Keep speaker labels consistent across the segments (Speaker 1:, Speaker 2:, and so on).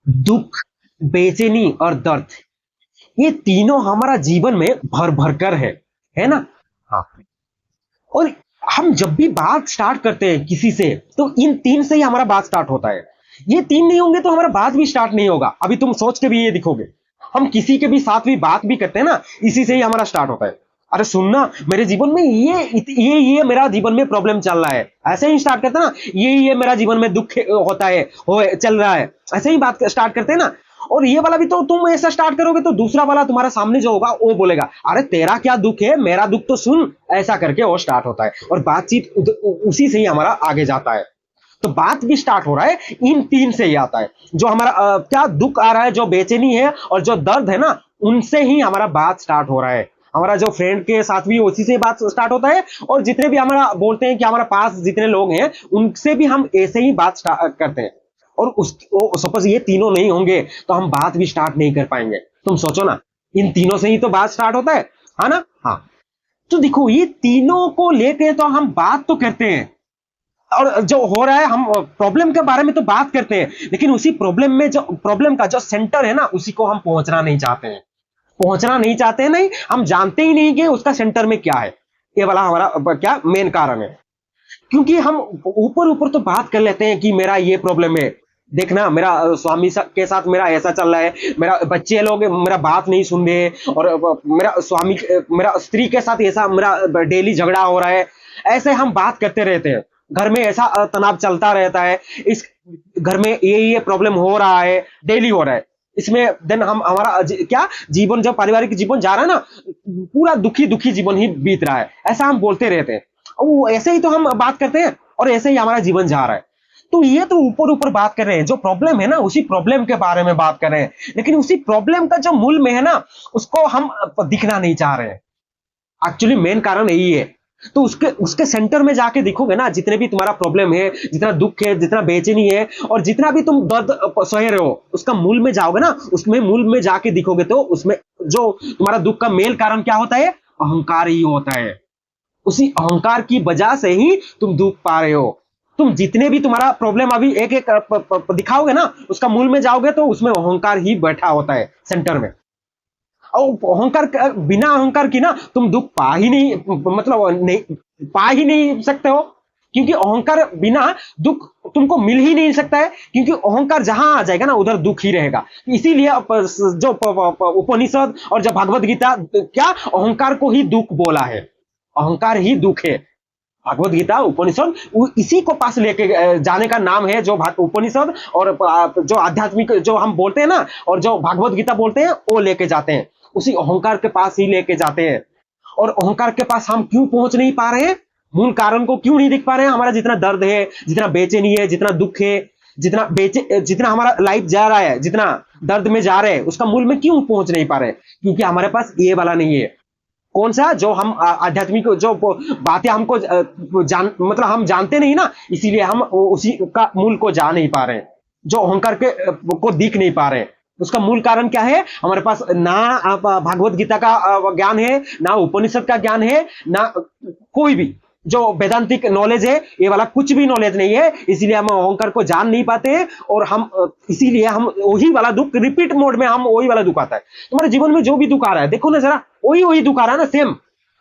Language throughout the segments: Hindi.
Speaker 1: दुख, बेचैनी और दर्द, ये तीनों हमारा जीवन में भर भर कर है ना? हाँ। और हम जब भी बात स्टार्ट करते हैं किसी से, तो इन तीन से ही हमारा बात स्टार्ट होता है। ये तीन नहीं होंगे तो हमारा बात भी स्टार्ट नहीं होगा। अभी तुम सोच के भी ये दिखोगे, हम किसी के भी साथ भी बात भी करते हैं ना, इसी से ही हमारा स्टार्ट होता है। अरे सुनना, मेरे जीवन में ये मेरा जीवन में प्रॉब्लम चल रहा है, ऐसे ही स्टार्ट करते हैं ना। ये मेरा जीवन में दुख होता है, हो चल रहा है, ऐसे ही बात स्टार्ट करते हैं ना। और ये वाला भी तो तुम ऐसा स्टार्ट करोगे तो दूसरा वाला तुम्हारा सामने जो होगा वो बोलेगा, अरे तेरा क्या दुख है, मेरा दुख तो सुन। ऐसा करके वो स्टार्ट होता है और बातचीत उसी से ही हमारा आगे जाता है। तो बात भी स्टार्ट हो रहा है इन तीन से ही आता है। जो हमारा क्या दुख आ रहा है, जो बेचैनी है और जो दर्द है ना, उनसे ही हमारा बात स्टार्ट हो रहा है। हमारा जो फ्रेंड के साथ भी उसी से बात स्टार्ट होता है, और जितने भी हमारा बोलते हैं कि हमारा पास जितने लोग हैं उनसे भी हम ऐसे ही बात करते हैं। और उस सपोज ये तीनों नहीं होंगे तो हम बात भी स्टार्ट नहीं कर पाएंगे। तुम सोचो ना, इन तीनों से ही तो बात स्टार्ट होता है ना? हाँ। तो देखो, ये तीनों को लेके तो हम बात तो करते हैं, और जो हो रहा है हम प्रॉब्लम के बारे में तो बात करते हैं, लेकिन उसी प्रॉब्लम में जो प्रॉब्लम का जो सेंटर है ना, उसी को हम पहुंचना नहीं चाहते हैं। पहुंचना नहीं चाहते हैं, नहीं, हम जानते ही नहीं कि उसका सेंटर में क्या है। ये वाला हमारा क्या मेन कारण है। क्योंकि हम ऊपर ऊपर तो बात कर लेते हैं कि मेरा ये प्रॉब्लम है, देखना मेरा स्वामी के साथ मेरा ऐसा चल रहा है, मेरा बच्चे लोग मेरा बात नहीं सुन रहे, और मेरा स्वामी मेरा स्त्री के साथ ऐसा मेरा डेली झगड़ा हो रहा है। ऐसे हम बात करते रहते हैं, घर में ऐसा तनाव चलता रहता है, इस घर में ये प्रॉब्लम हो रहा है, डेली हो रहा है। इसमें देन हम हमारा क्या जीवन, जो पारिवारिक जीवन जा रहा है ना, पूरा दुखी दुखी जीवन ही बीत रहा है, ऐसा हम बोलते रहते हैं। वो ऐसे ही तो हम बात करते हैं, और ऐसे ही हमारा जीवन जा रहा है। तो ये तो ऊपर ऊपर बात कर रहे हैं, जो प्रॉब्लम है ना उसी प्रॉब्लम के बारे में बात कर रहे हैं, लेकिन उसी प्रॉब्लम का जो मूल में है ना, उसको हम दिखना नहीं चाह रहे हैं। एक्चुअली मेन कारण यही है। तो उसके उसके सेंटर में जाके देखोगे ना, जितने भी तुम्हारा प्रॉब्लम है, जितना दुख है, जितना बेचैनी है, और जितना भी तुम दर्द सह रहे हो, उसका मूल में जाओगे ना, उसमें मूल में जाके दिखोगे तो उसमें जो तुम्हारा दुख का मेल कारण क्या होता है, अहंकार ही होता है। उसी अहंकार की वजह से ही तुम दुख पा रहे हो। तुम जितने भी तुम्हारा प्रॉब्लम अभी एक एक दिखाओगे ना, उसका मूल में जाओगे तो उसमें अहंकार ही बैठा होता है सेंटर में। और अहंकार बिना अहंकार की ना तुम दुख पा ही नहीं, मतलब नहीं पा ही नहीं सकते हो। क्योंकि अहंकार बिना दुख तुमको मिल ही नहीं सकता है, क्योंकि अहंकार जहां आ जाएगा ना उधर दुख ही रहेगा। इसीलिए जो उपनिषद और जो भगवत गीता क्या अहंकार को ही दुख बोला है, अहंकार ही दुख है। भगवत गीता उपनिषद इसी को पास लेके जाने का नाम है, जो उपनिषद और जो आध्यात्मिक जो हम बोलते हैं ना, और जो भगवत गीता बोलते हैं, वो लेके जाते हैं, उसी अहंकार के पास ही लेके जाते हैं। और अहंकार के पास हम क्यों पहुंच नहीं पा रहे हैं, मूल कारण को क्यों नहीं दिख पा रहे हैं? हमारा जितना दर्द है, जितना बेचैनी है, जितना दुख है, जितना हमारा लाइफ जा रहा है, जितना दर्द में जा रहे हैं, उसका मूल में क्यों पहुंच नहीं पा रहे हैं? क्योंकि हमारे पास ये वाला नहीं है। कौन सा? जो हम आध्यात्मिक जो बातें हमको मतलब हम जानते नहीं ना, इसीलिए हम उसी का मूल को जान नहीं पा रहे हैं, जो अहंकार के को दिख नहीं पा रहे हैं। उसका मूल कारण क्या है? हमारे पास ना भागवत गीता का ज्ञान है, ना उपनिषद का ज्ञान है, ना कोई भी जो वेदांतिक नॉलेज है, ये वाला कुछ भी नॉलेज नहीं है। इसीलिए हम अहंकार को जान नहीं पाते हैं, और हम इसीलिए हम वही वाला दुख रिपीट मोड में, हम वही वाला दुख आता है। तुम्हारे जीवन में जो भी दुख आ रहा है, देखो ना जरा, वही वही दुख आ रहा है ना, सेम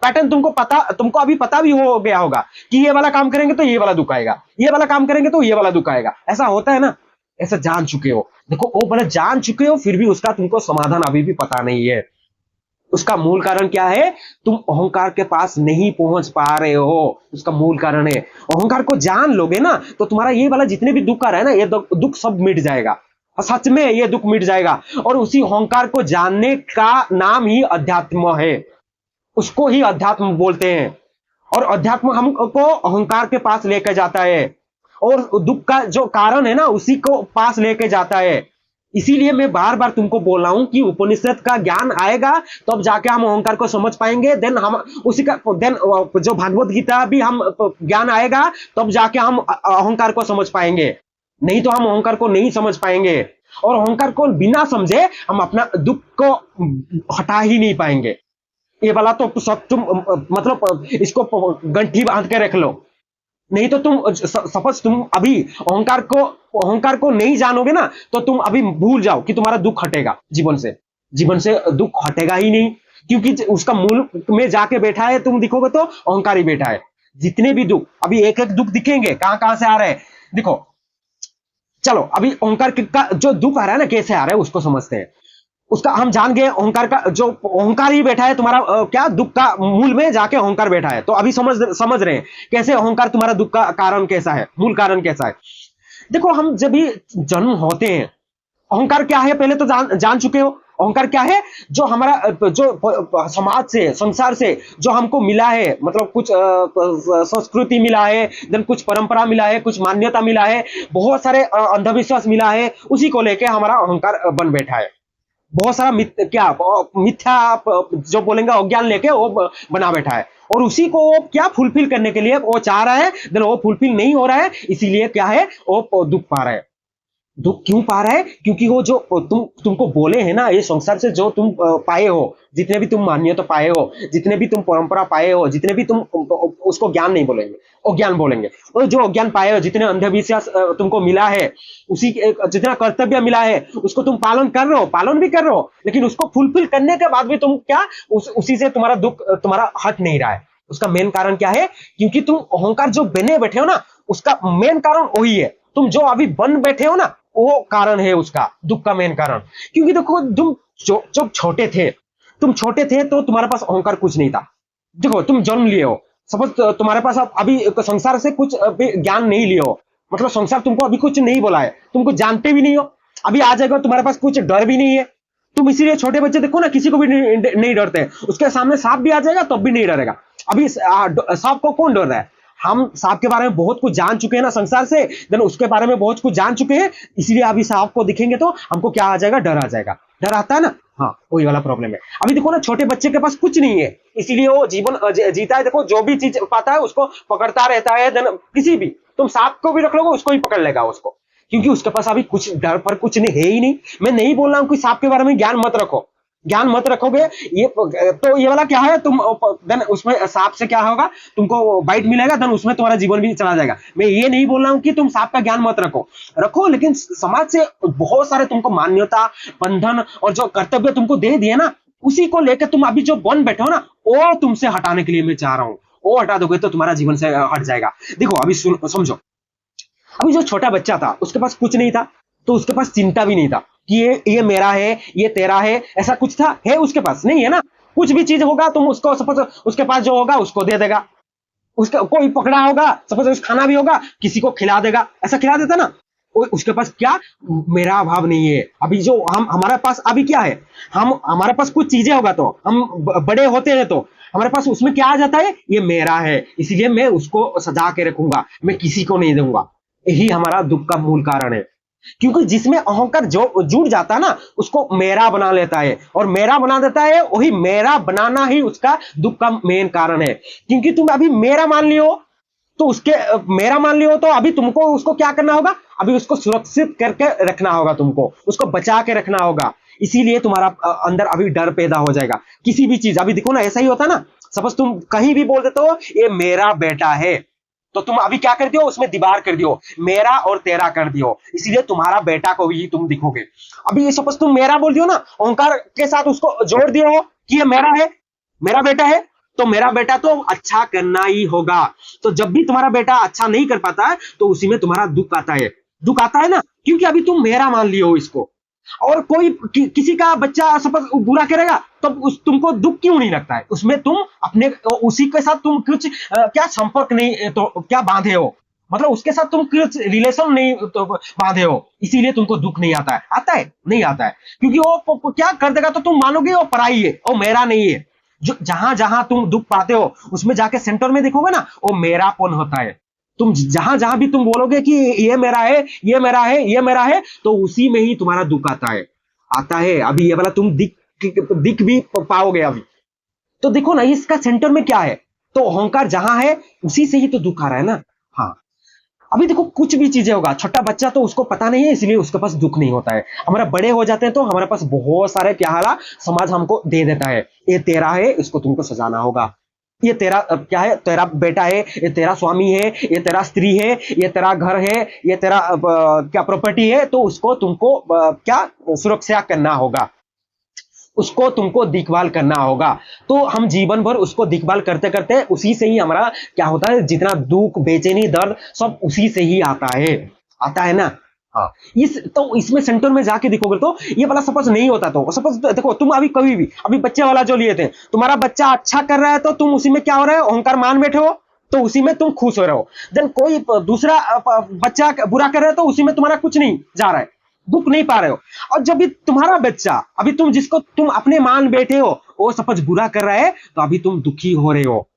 Speaker 1: पैटर्न। तुमको अभी पता भी हो गया होगा कि ये वाला काम करेंगे तो ये वाला दुख आएगा, ये वाला काम करेंगे तो ये वाला दुख आएगा। ऐसा होता है ना, ऐसा जान चुके हो। देखो, वो वाला जान चुके हो, फिर भी उसका तुमको समाधान अभी भी पता नहीं है। उसका मूल कारण क्या है? तुम अहंकार के पास नहीं पहुंच पा रहे हो, उसका मूल कारण है। अहंकार को जान लोगे ना, तो तुम्हारा ये वाला जितने भी दुख आ रहा है ना, ये दुख सब मिट जाएगा। सच में ये दुख मिट जाएगा। और उसी अहंकार को जानने का नाम ही अध्यात्म है, उसको ही अध्यात्म बोलते हैं। और अध्यात्म हमको अहंकार के पास लेकर जाता है, और दुख का जो कारण है ना, उसी को पास लेके जाता है। इसीलिए मैं बार बार तुमको बोल रहा हूं कि उपनिषद का ज्ञान आएगा तब जाके हम अहंकार को समझ पाएंगे। देन हम उसी का देन जो भागवत गीता भी हम ज्ञान आएगा तब जाके हम अहंकार को समझ पाएंगे, नहीं तो हम अहंकार को नहीं समझ पाएंगे। और अहंकार को बिना समझे हम अपना दुख को हटा ही नहीं पाएंगे। ये वाला तो सब तुम मतलब इसको गंठी बांध के रख लो। नहीं तो तुम सपोज तुम अभी अहंकार को नहीं जानोगे ना, तो तुम अभी भूल जाओ कि तुम्हारा दुख हटेगा जीवन से दुख हटेगा ही नहीं, क्योंकि उसका मूल में जाके बैठा है। तुम दिखोगे तो अहंकार ही बैठा है। जितने भी दुख, अभी एक एक दुख दिखेंगे कहां कहां से आ रहे हैं, देखो। चलो अभी ओंकार का जो दुख आ रहा है ना, कैसे आ रहा है उसको समझते हैं। उसका हम जान गए, ओंकार का जो ओंकार ही बैठा है तुम्हारा क्या दुख का मूल में जाके ओंकार बैठा है। तो अभी समझ रहे हैं कैसे ओंकार तुम्हारा दुख का कारण कैसा है, मूल कारण कैसा है। देखो हम जब भी जन्म होते हैं, अहंकार क्या है पहले तो जान चुके हो। अहंकार क्या है? जो हमारा जो समाज से, संसार से जो हमको मिला है, मतलब कुछ संस्कृति मिला है, देन कुछ परंपरा मिला है, कुछ मान्यता मिला है, बहुत सारे अंधविश्वास मिला है, उसी को लेके हमारा अहंकार बन बैठा है। बहुत सारा मिथ्या जो बोलेंगे अज्ञान लेके वो बना बैठा है, और उसी को वो क्या फुलफिल करने के लिए वो चाह रहा है, देन वो फुलफिल नहीं हो रहा है, इसीलिए क्या है वो दुख पा रहा है। दुख क्यों पा रहा है? क्योंकि वो जो तुमको बोले हैं ना, ये संसार से जो तुम पाए हो, जितने भी तुम मान्यता पाए हो, जितने भी तुम परंपरा पाए हो, जितने भी तुम उसको ज्ञान नहीं बोलेंगे, अज्ञान बोलेंगे, और जो अज्ञान पाए हो, जितने अंधविश्वास तुमको मिला है, उसी जितना कर्तव्य मिला है उसको तुम पालन भी कर रहे हो, लेकिन उसको फुलफिल करने के बाद भी तुम क्या उसी से तुम्हारा दुख तुम्हारा हट नहीं रहा है। उसका मेन कारण क्या है? क्योंकि तुम अहंकार जो बने बैठे हो ना, उसका मेन कारण वही है। तुम जो अभी बन बैठे हो ना, वो कारण है उसका दुख का मेन कारण। क्योंकि देखो तुम जब छोटे थे तो तुम्हारे पास अहंकार कुछ नहीं था। देखो तुम जन्म लिए हो, सपोज तुम्हारे पास अभी संसार से कुछ ज्ञान नहीं लिए हो, मतलब संसार तुमको अभी कुछ नहीं बोला है, तुमको जानते भी नहीं हो। अभी आ जाएगा तुम्हारे पास कुछ डर भी नहीं है, तुम इसीलिए छोटे बच्चे देखो ना, किसी को भी नहीं डरते। उसके सामने सांप भी आ जाएगा तब भी नहीं डरेगा। अभी सांप को कौन डर रहा है? हम सांप के बारे में बहुत कुछ जान चुके हैं ना संसार से, देन उसके बारे में बहुत कुछ जान चुके हैं, इसलिए अभी सांप को दिखेंगे तो हमको क्या आ जाएगा? डर आ जाएगा। डर आता है ना, हाँ वही वाला प्रॉब्लम है। अभी देखो ना, छोटे बच्चे के पास कुछ नहीं है, इसीलिए वो जीवन जीता है। देखो जो भी चीज पाता है उसको पकड़ता रहता है, देन किसी भी तुम सांप को भी रख लोगे उसको ही पकड़ लेगा उसको, क्योंकि उसके पास अभी कुछ डर पर कुछ नहीं है ही नहीं। मैं नहीं बोल रहा हूं कि सांप के बारे में ज्ञान मत रखोगे, ये तो ये वाला क्या है, तुम देन उसमें सांप से क्या होगा, तुमको बाइट मिलेगा, देन उसमें तुम्हारा जीवन भी चला जाएगा। मैं ये नहीं बोल रहा हूं कि तुम सांप का ज्ञान मत रखो, लेकिन समाज से बहुत सारे तुमको मान्यता, बंधन और जो कर्तव्य तुमको दे दिए ना, उसी को लेकर तुम अभी जो बन बैठे हो ना, वो तुमसे हटाने के लिए मैं चाह रहा हूँ। वो हटा दोगे तो तुम्हारा जीवन से हट जाएगा। देखो अभी समझो, अभी जो छोटा बच्चा था उसके पास कुछ नहीं था, तो उसके पास चिंता भी नहीं था कि ये मेरा है, ये तेरा है, ऐसा कुछ था? है उसके पास? नहीं है ना। कुछ भी चीज होगा तुम उसको सपोज उसके पास जो होगा उसको दे देगा। उसका कोई पकड़ा होगा, सपोज खाना भी होगा, किसी को खिला देगा, ऐसा खिला देता ना। उसके पास क्या, मेरा अभाव नहीं है। अभी जो हमारे पास अभी क्या है, हमारे पास कुछ चीजें होगा तो हम बड़े होते हैं तो हमारे पास उसमें क्या आ जाता है, ये मेरा है, इसीलिए मैं उसको सजा के रखूंगा, मैं किसी को नहीं दूंगा। यही हमारा दुख का मूल कारण है। क्योंकि जिसमें अहंकार जो जुड़ जाता है ना, उसको मेरा बना लेता है, और मेरा बना देता है, वही मेरा बनाना ही उसका दुख का मेन कारण है। क्योंकि तुम अभी मेरा मान लियो, तो मेरा मान लियो, तो अभी तुमको उसको क्या करना होगा, अभी उसको सुरक्षित करके रखना होगा, तुमको उसको बचा के रखना होगा। इसीलिए तुम्हारा अंदर अभी डर पैदा हो जाएगा किसी भी चीज। अभी देखो ना, ऐसा ही होता ना, सपोज तुम कहीं भी बोल देते हो ये मेरा बेटा है, तो तुम अभी क्या कर दियो, उसमें दीवार कर दियो, मेरा और तेरा कर दियो, इसलिए तुम्हारा बेटा को भी तुम दिखोगे। अभी ये सपोज तुम मेरा बोल दियो ना, ओंकार के साथ उसको जोड़ दियो हो कि ये मेरा है, मेरा बेटा है, तो मेरा बेटा तो अच्छा करना ही होगा। तो जब भी तुम्हारा बेटा अच्छा नहीं कर पाता है, तो उसी में तुम्हारा दुख आता है ना, क्योंकि अभी तुम मेरा मान लियो इसको। और कोई किसी का बच्चा सपोज बुरा करेगा, तो तुमको दुख क्यों नहीं लगता है? उसमें तुम अपने उसी के साथ तुम कुछ क्या संपर्क नहीं तो क्या बांधे हो, मतलब उसके साथ तुम कुछ रिलेशन नहीं तो बांधे हो, इसीलिए तुमको दुख नहीं आता है। आता है? नहीं आता है, क्योंकि वो क्या कर देगा तो तुम मानोगे वो पराई है, वो मेरा नहीं है। जो जहां जहां तुम दुख पाते हो, उसमें जाके सेंटर में देखोगे ना, वो मेरापन होता है। तुम जहां जहां भी तुम बोलोगे कि ये मेरा है, ये मेरा है, ये मेरा है, तो उसी में ही तुम्हारा दुख आता है। अभी ये वाला तुम दिख भी पाओगे अभी। तो देखो ना, इसका सेंटर में क्या है, तो अहंकार जहां है उसी से ही तो दुख आ रहा है ना। हाँ, अभी देखो कुछ भी चीजें होगा, छोटा बच्चा तो उसको पता नहीं है, इसलिए उसके पास दुख नहीं होता है। हमारा बड़े हो जाते हैं तो हमारे पास बहुत सारे प्यारा समाज हमको दे देता है, ये तेरा है, इसको तुमको सजाना होगा, ये तेरा क्या है, तेरा बेटा है, ये तेरा स्वामी है, ये तेरा स्त्री है, ये तेरा घर है, ये तेरा क्या प्रॉपर्टी है, तो उसको तुमको क्या सुरक्षा करना होगा, उसको तुमको देखभाल करना होगा। तो हम जीवन भर उसको देखभाल करते करते उसी से ही हमारा क्या होता है, जितना दुख बेचैनी दर्द सब उसी से ही आता है ना। हाँ, इस तो इसमें सेंटर में जाके देखोगे तो ये वाला सपोज नहीं होता। तो सपोज देखो तुम अभी कभी भी अभी बच्चे वाला जो लिए थे, तुम्हारा बच्चा अच्छा कर रहा है तो तुम उसी में क्या हो रहा है, अहंकार मान बैठे हो, तो उसी में तुम खुश हो रहे हो। देन कोई दूसरा बच्चा बुरा कर रहा है तो उसी में तुम्हारा कुछ नहीं जा रहा है, दुख नहीं पा रहे हो। और जब भी तुम्हारा बच्चा अभी तुम जिसको तुम अपने मान बैठे हो वो सपोज बुरा कर रहा है तो अभी तुम दुखी हो रहे हो,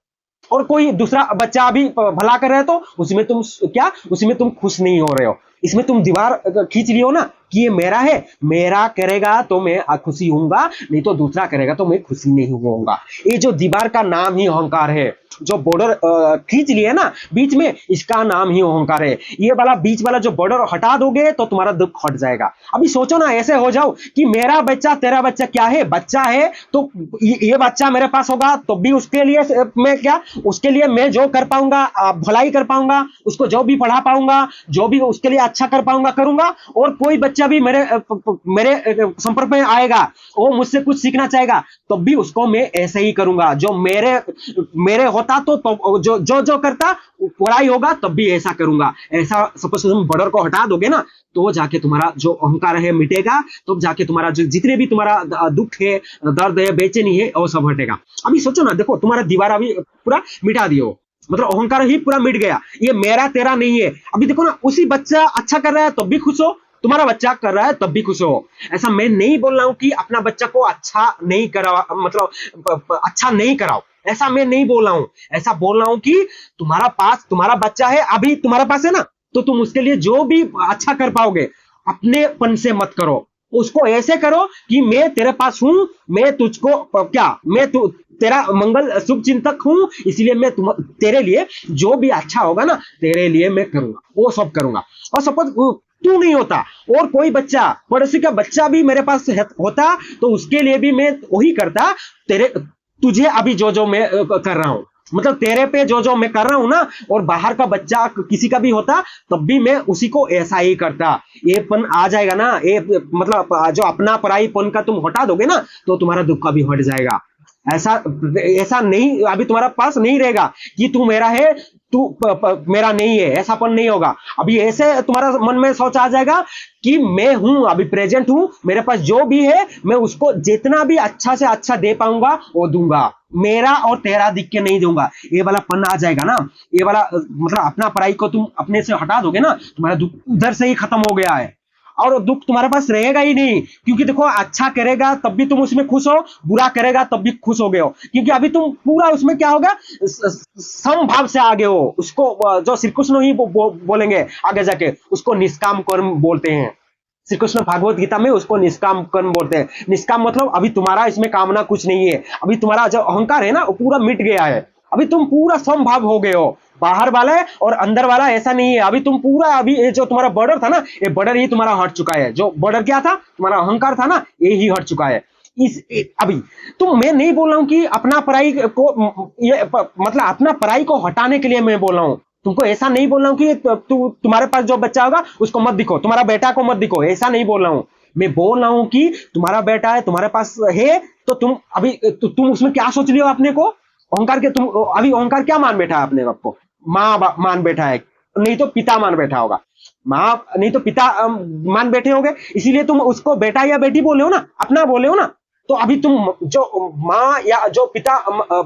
Speaker 1: और कोई दूसरा बच्चा अभी भला कर रहा है तो उसमें तुम क्या, उसी में तुम खुश नहीं हो रहे हो। इसमें तुम दीवार खींच लियो ना कि ये मेरा है, मेरा करेगा तो मैं खुशी होऊंगा, नहीं तो दूसरा करेगा तो मैं खुशी नहीं होऊंगा। ये जो दीवार का नाम ही अहंकार है, जो बॉर्डर खींच लिए ना बीच में, इसका नाम ही अहंकार है। ये वाला बीच वाला जो बॉर्डर हटा दोगे तो तुम्हारा दुख हट जाएगा। अभी सोचो ना, ऐसे हो जाओ कि मेरा बच्चा तेरा बच्चा क्या है, बच्चा है तो ये बच्चा मेरे पास होगा तो भी उसके लिए मैं क्या, उसके लिए मैं जो कर पाऊंगा भलाई कर पाऊंगा, उसको जो भी पढ़ा पाऊंगा, जो भी उसके लिए अच्छा कर पाऊंगा करूंगा। और कोई बच्चा भी मेरे संपर्क में आएगा, वो मुझसे कुछ सीखना चाहेगा तो भी उसको मैं ऐसे ही करूंगा। जो मेरे होता तो जो करता बुराई होगा तब भी ऐसा करूंगा। ऐसा सपोज तुम बॉर्डर को हटा दोगे ना तो जाके तुम्हारा जो अहंकार है मिटेगा, तो जाके तुम्हारा जो जितने भी तुम्हारा दुख है, दर्द है, बेचैनी है, वो सब हटेगा। अभी सोचो ना, देखो तुम्हारा दीवार अभी पूरा मिटा दियो, मतलब अहंकार ही पूरा मिट गया, ये मेरा तेरा नहीं है। अभी देखो ना, उसी बच्चा अच्छा कर रहा है तब भी खुश हो, तुम्हारा बच्चा कर रहा है तब भी खुश हो। ऐसा मैं नहीं बोल रहा हूं कि अपना बच्चा को अच्छा नहीं करा, मतलब अच्छा नहीं कराओ, ऐसा मैं नहीं बोल रहा हूं। ऐसा बोल रहा हूं कि तुम्हारा बच्चा है, अभी तुम्हारे पास है ना, तो तुम उसके लिए जो भी अच्छा कर पाओगे अपनेपन से मत करो, उसको ऐसे करो कि मैं तेरे पास हूं, मैं तुझको क्या, मैं तेरा मंगल शुभ चिंतक हूं, इसलिए मैं तेरे लिए जो भी अच्छा होगा ना तेरे लिए मैं करूंगा, वो सब करूंगा। और सपोज तू नहीं होता और कोई बच्चा, पड़ोसी का बच्चा भी मेरे पास होता तो उसके लिए भी मैं वही करता, तुझे अभी जो मैं कर रहा हूं, मतलब तेरे पे जो मैं कर रहा हूं ना, और बाहर का बच्चा किसी का भी होता तब भी मैं उसी को ऐसा ही करता। ये पन आ जाएगा ना, ये मतलब जो अपना पराईपन का तुम हटा दोगे ना तो तुम्हारा दुख का भी हट जाएगा। ऐसा नहीं, अभी तुम्हारा पास नहीं रहेगा कि तू मेरा है, तू मेरा नहीं है, ऐसापन नहीं होगा। अभी ऐसे तुम्हारा मन में सोच आ जाएगा कि मैं हूं, अभी प्रेजेंट हूं, मेरे पास जो भी है मैं उसको जितना भी अच्छा से अच्छा दे पाऊंगा वो दूंगा, मेरा और तेरा दिख के नहीं दूंगा। ये वाला पन आ जाएगा ना, ये वाला मतलब अपना पराई को तुम अपने से हटा दोगे ना, तुम्हारा दुख उधर से ही खत्म हो गया है, और दुख तुम्हारे पास रहेगा ही नहीं। क्योंकि देखो, अच्छा करेगा तब भी तुम उसमें खुश हो, बुरा करेगा तब भी खुश हो गए हो, क्योंकि अभी तुम पूरा उसमें क्या होगा, समभाव से आगे हो। उसको जो श्री कृष्ण ही बोलेंगे आगे जाके, उसको निष्काम कर्म बोलते हैं। श्री कृष्ण भागवत गीता में उसको निष्काम कर्म बोलते हैं। निष्काम मतलब अभी तुम्हारा इसमें कामना कुछ नहीं है, अभी तुम्हारा जो अहंकार है ना वो पूरा मिट गया है, अभी तुम पूरा समभाव हो गए हो। बाहर वाला और अंदर वाला ऐसा नहीं है, अभी तुम पूरा, अभी ये जो तुम्हारा बॉर्डर था ना, ये बॉर्डर ही तुम्हारा हट चुका है। जो बॉर्डर क्या था, तुम्हारा अहंकार था ना, ये ही हट चुका है। अभी तो मैं नहीं बोल रहा हूं कि अपना पराई को, ये मतलब अपना पराई को हटाने के लिए मैं बोल रहा हूं। तुमको ऐसा नहीं बोल रहा हूं कि तुम्हारे पास जो बच्चा होगा उसको मत दिखो, तुम्हारा बेटा को मत दिखो, ऐसा नहीं बोल रहा हूं। मैं बोल रहा हूं कि तुम्हारा बेटा है, तुम्हारे पास है, तो तुम अभी तुम उसमें क्या सोच लियो अपने को, अहंकार के, तुम अभी अहंकार क्या मान बैठा है अपने आप को, माँ मान बैठा है, नहीं तो पिता मान बैठा होगा, माँ नहीं तो पिता मान बैठे होंगे, इसीलिए तुम उसको बेटा या बेटी बोले हो ना, अपना बोले हो ना। तो अभी तुम जो माँ या जो पिता,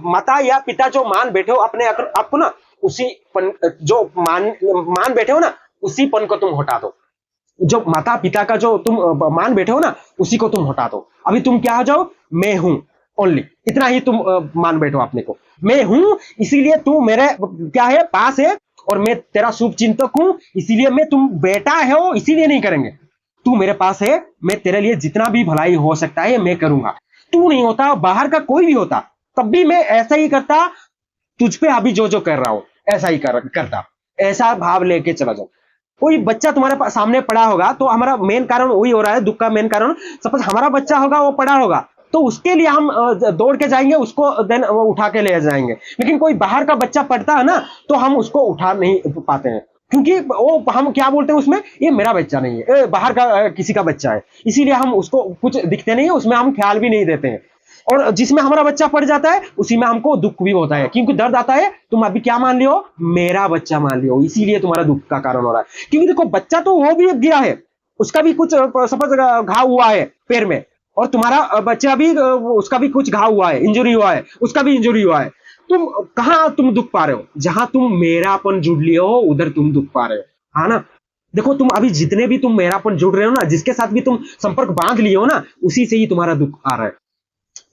Speaker 1: माता या पिता जो मान बैठे हो अपने आपको ना, उसी पन जो मान बैठे हो ना, उसी पन को तुम हटा दो। जो माता पिता का जो तुम मान बैठे हो ना, उसी को तुम हटा दो। अभी तुम क्या हो जाओ, मैं हूं, ओनली इतना ही तुम मान बैठो अपने को, मैं हूं, इसीलिए तू मेरे क्या है, पास है, और मैं तेरा शुभ चिंतक हूं, इसीलिए मैं, तुम बेटा हो इसीलिए नहीं करेंगे, तू मेरे पास है, मैं तेरे लिए जितना भी भलाई हो सकता है मैं करूंगा। तू नहीं होता, बाहर का कोई भी होता तब भी मैं ऐसा ही करता, तुझ पे अभी जो कर रहा हूं ऐसा ही करता। ऐसा भाव लेके चला जाओ। कोई बच्चा तुम्हारे सामने पड़ा होगा तो हमारा मेन कारण वही हो रहा है, दुख का मेन कारण। सपोज हमारा बच्चा होगा, वो पड़ा होगा, तो उसके लिए हम दौड़ के जाएंगे, उसको देन उठा के ले जाएंगे। लेकिन कोई बाहर का बच्चा पढ़ता है ना, तो हम उसको उठा नहीं पाते हैं, क्योंकि वो हम क्या बोलते हैं उसमें, ये मेरा बच्चा नहीं है, बाहर का किसी का बच्चा है, इसीलिए हम उसको कुछ दिखते नहीं है, उसमें हम ख्याल भी नहीं देते हैं। और जिसमें हमारा बच्चा पड़ जाता है उसी में हमको दुख भी होता है, क्योंकि दर्द आता है, तुम अभी क्या मान लियो, मेरा बच्चा मान लियो, इसीलिए तुम्हारा दुख का कारण हो रहा है। क्योंकि देखो बच्चा तो वो भी गिरा है, उसका भी कुछ सपोज घाव हुआ है पैर में, और तुम्हारा बच्चा भी उसका भी कुछ घाव हुआ है, इंजरी हुआ है, उसका भी इंजरी हुआ है। तुम कहां तुम दुख पा रहे हो, जहां तुम मेरापन जुड़ लिए हो उधर तुम दुख पा रहे हो, हाँ ना। देखो तुम अभी जितने भी तुम मेरापन जुड़ रहे हो ना, जिसके साथ भी तुम संपर्क बांध लिए हो ना, उसी से ही तुम्हारा दुख आ रहा है।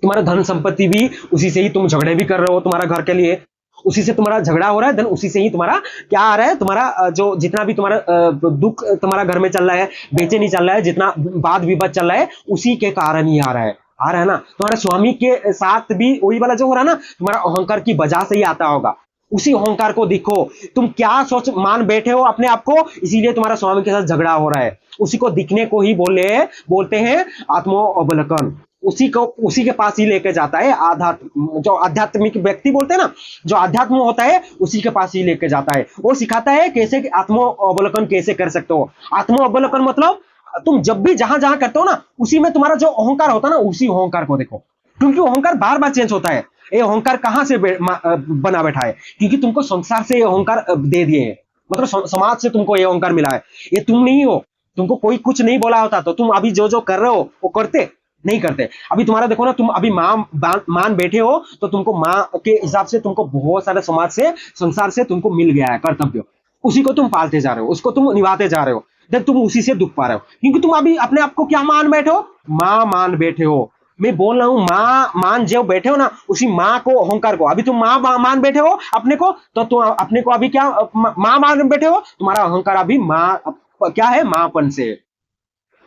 Speaker 1: तुम्हारा धन संपत्ति भी उसी से ही, तुम झगड़े भी कर रहे हो तुम्हारा घर के लिए, उसी से तुम्हारा झगड़ा हो रहा है, देन उसी से ही तुम्हारा क्या आ रहा है, तुम्हारा जो जितना भी तुम्हारा दुख तुम्हारा घर में चल रहा है, बेचैनी चल रहा है, जितना वाद विवाद चल रहा है, उसी के कारण ही आ रहा है ना। तुम्हारे स्वामी के साथ भी वही वाला जो हो रहा है ना, तुम्हारा अहंकार की वजह से ही आता होगा। उसी अहंकार को देखो, तुम क्या सोच मान बैठे हो अपने आप को, इसीलिए तुम्हारा स्वामी के साथ झगड़ा हो रहा है। उसी को दिखने को ही बोलते हैं आत्मो अवलोकन। उसी के पास ही लेके जाता है आध्यात्म, जो आध्यात्मिक व्यक्ति बोलते हैं ना, जो आध्यात्म होता है उसी के पास ही लेके जाता है। वो सिखाता है कैसे आत्मो अवलोकन कैसे कर सकते हो। आत्मो अवलोकन मतलब तुम जब भी जहां जहां करते हो ना, उसी में तुम्हारा जो अहंकार होता है ना, उसी अहंकार को देखो, क्योंकि अहंकार बार बार चेंज होता है। ये अहंकार कहां से बना बैठा है, क्योंकि तुमको संसार से ये अहंकार दे दिए हैं, मतलब समाज से तुमको ये अहंकार मिला है। ये तुम नहीं हो, तुमको कोई कुछ नहीं बोला होता तो तुम अभी जो जो कर रहे हो वो करते नहीं करते। अभी तुम्हारा देखो ना, तुम अभी मान बैठे हो, तो तुमको माँ के हिसाब से तुमको बहुत सारे समाज से संसार से तुमको मिल गया है कर्तव्य, उसी को तुम पालते जा रहे हो, उसको तुम निभाते जा रहे हो, देख तुम उसी से दुख पा रहे हो, क्योंकि तुम अभी अपने आप को क्या मान बैठे हो, माँ मान बैठे हो। मैं बोल रहा हूँ माँ मान जो बैठे हो ना, उसी माँ को अहंकार को, अभी तुम माँ मान बैठे हो अपने को, तो तुम अपने को अभी क्या माँ मान बैठे हो, तुम्हारा अहंकार अभी माँ क्या है, माँपन से।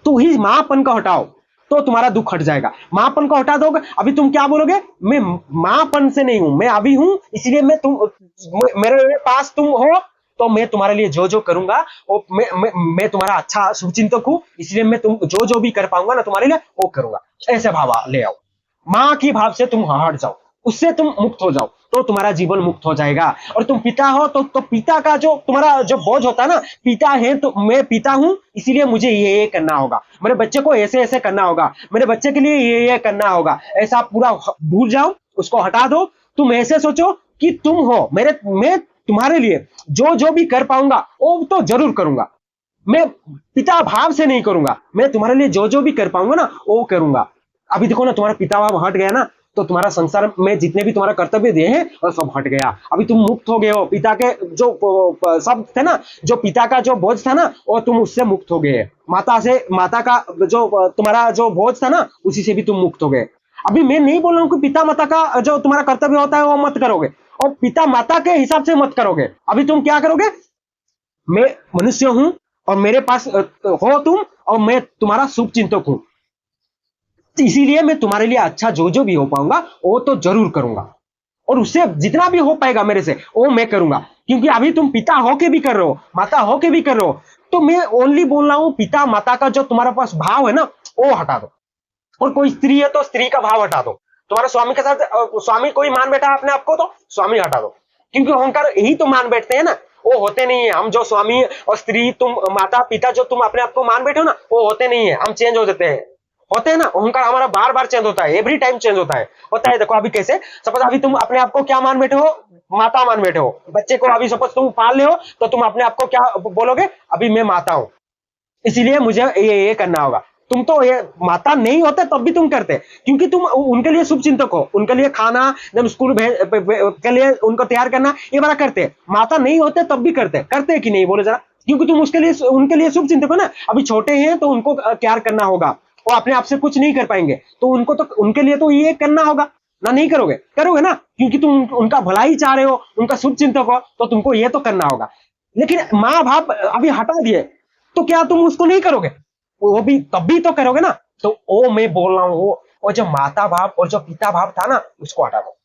Speaker 1: तो ही माँपन का हटाओ तो तुम्हारा दुख हट जाएगा। माँपन को हटा दोगे, अभी तुम क्या बोलोगे, मैं माँपन से नहीं हूं, मैं अभी हूं, इसलिए मेरे पास तुम हो, तो मैं तुम्हारे लिए जो जो करूंगा वो मैं तुम्हारा अच्छा शुभचिंतक हूं, इसलिए मैं तुम जो जो भी कर पाऊंगा ना तुम्हारे लिए वो करूंगा। ऐसे भाव ले आओ, माँ की भाव से तुम हट जाओ, उससे तुम मुक्त हो जाओ, तो तुम्हारा जीवन मुक्त हो जाएगा। और तुम पिता हो तो पिता का जो तुम्हारा जो बोझ होता है ना, पिता है तो मैं पिता हूं, इसीलिए मुझे ये करना होगा, मेरे बच्चे को ऐसे ऐसे करना होगा, मेरे बच्चे के लिए ये करना होगा, ऐसा पूरा भूल जाओ, उसको हटा दो। तुम ऐसे सोचो कि तुम हो मैं तुम्हारे लिए जो जो भी कर पाऊंगा वो तो जरूर करूंगा, मैं पिता भाव से नहीं करूंगा, मैं तुम्हारे लिए जो जो भी कर पाऊंगा ना वो करूंगा। अभी देखो ना, तुम्हारा पिता भाव हट गया ना, तो तुम्हारा संसार में जितने भी तुम्हारा कर्तव्य दिए हैं वो सब हट गया। अभी तुम मुक्त हो गए हो, पिता के जो सब थे ना, जो पिता का जो बोझ था ना, वो तुम उससे मुक्त हो गए। माता का जो तुम्हारा जो बोझ था ना, उसी से भी तुम मुक्त हो गए। अभी मैं नहीं बोल रहा हूँ कि पिता माता का जो तुम्हारा कर्तव्य होता है वो मत करोगे, और पिता माता के हिसाब से मत करोगे। अभी तुम क्या करोगे, मैं मनुष्य हूं और मेरे पास हो तुम, और मैं तुम्हारा शुभ चिंतक हूं, इसीलिए मैं तुम्हारे लिए अच्छा जो जो भी हो पाऊंगा वो तो जरूर करूंगा, और उससे जितना भी हो पाएगा मेरे से वो मैं करूंगा। क्योंकि अभी तुम पिता होके भी कर रहे हो, माता होके भी कर रहे हो, तो मैं ओनली बोल रहा हूं पिता माता का जो तुम्हारे पास भाव है ना वो हटा दो। और कोई स्त्री है तो स्त्री का भाव हटा दो, तुम्हारे स्वामी के साथ स्वामी कोई मान बैठा अपने आप को तो स्वामी हटा दो, क्योंकि अहंकार यही तो मान बैठते हैं ना, वो होते नहीं है। हम जो स्वामी और स्त्री, तुम माता पिता जो तुम अपने आप को मान बैठे हो ना, वो होते नहीं है, हम चेंज हो जाते हैं, होते हैं ना। अहंकार हमारा बार बार चेंज होता है, एवरी टाइम चेंज होता है। देखो अभी कैसे, सपोज अभी तुम अपने आप को क्या मान बैठे हो, माता मान बैठे हो। बच्चे को अभी सपोज तुम पाल ले हो, तो तुम अपने आप को क्या बोलोगे, अभी मैं माता हूं, इसीलिए मुझे ये करना होगा। तुम तो ये माता नहीं होते तब भी तुम करते, क्योंकि तुम उनके लिए शुभ चिंतक हो, उनके लिए खाना जब स्कूल के लिए उनको तैयार करना ये बड़ा करते। माता नहीं होते तब भी करते कि नहीं, बोले जरा, क्योंकि तुम उनके लिए शुभ चिंतक हो ना। अभी छोटे हैं तो उनको तैयार करना होगा, वो अपने आप से कुछ नहीं कर पाएंगे, तो उनके लिए तो ये करना होगा ना। नहीं करोगे ना, क्योंकि तुम उनका भला ही चाह रहे हो, उनका शुभ चिंतक हो, तो तुमको ये तो करना होगा। लेकिन माँ बाप अभी हटा दिए तो क्या तुम उसको नहीं करोगे, वो भी तब भी तो करोगे ना। तो वो मैं बोल रहा हूँ, वो जो माता भाव और जो पिता भाव था ना, उसको हटा दो।